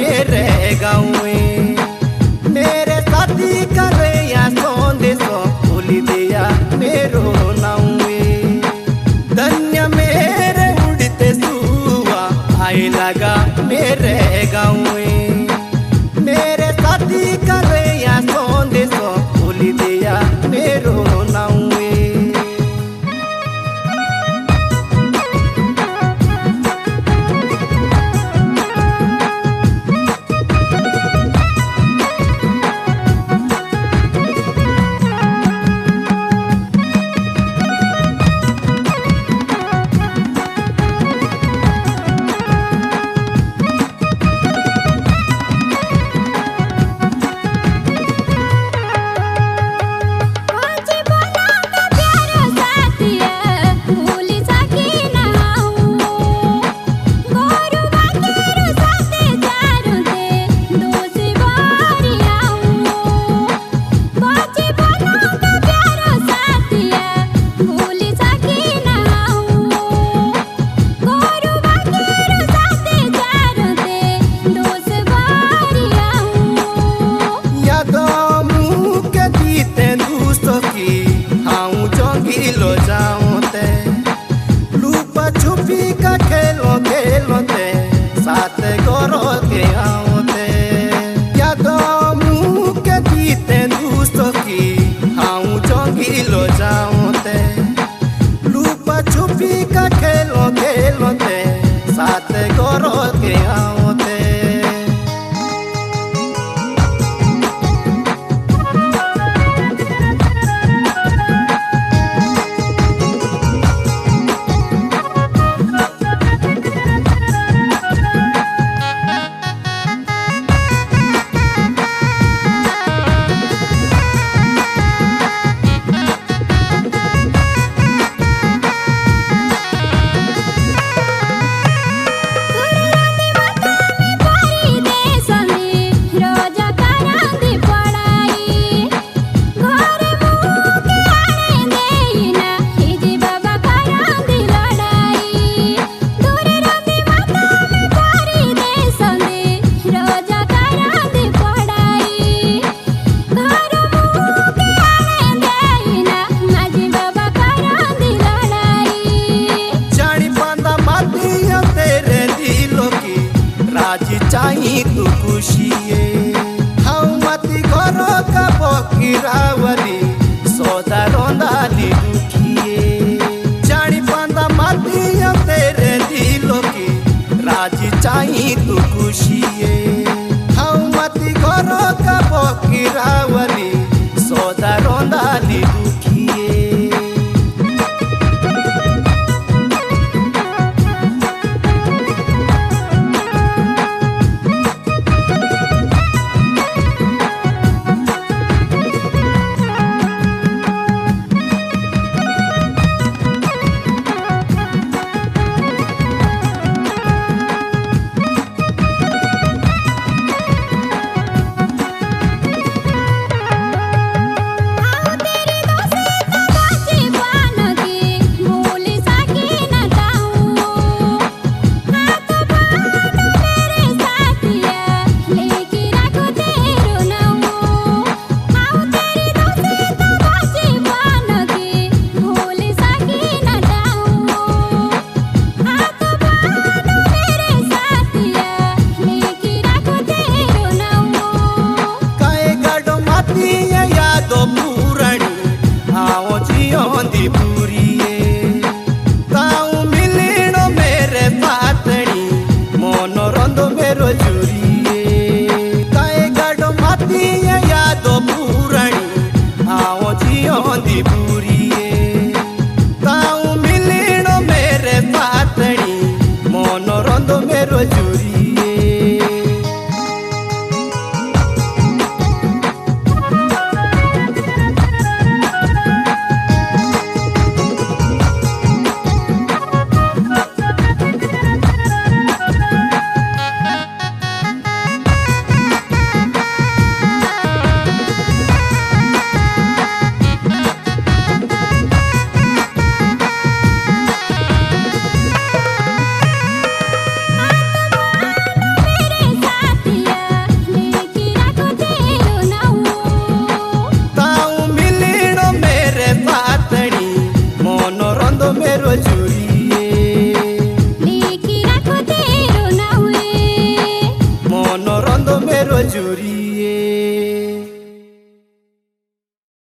मेरे गाँव में। मेरे साथी करे या सौंदे सो भूली दिया मेरो नाम में। धन्य मेरे उड़ते सुआ आए लगा मेरे गाँव में। मेरे साथी करे या सौंदे सो भूली दिया मेरो नाम में। लुपा छुपी का खेलो खेलोते साथ गोरो के आओते। यादों मुँह के बीते दोस्तों की हाँ जोगिलो जाओते। लुपा छुपी का खेलो खेलोते साथ गोरो के आओते। चाही तू खुशिये हाँ मती घरो का बकिरावली सौदा रोंदाली दुखिए। जानी पांदा मती तेरे दिलों की राजी चाही तू खुशिये हाँ मती घरो का बकिरावली सौदा रोंदाली दुखिए। मेरो जुरी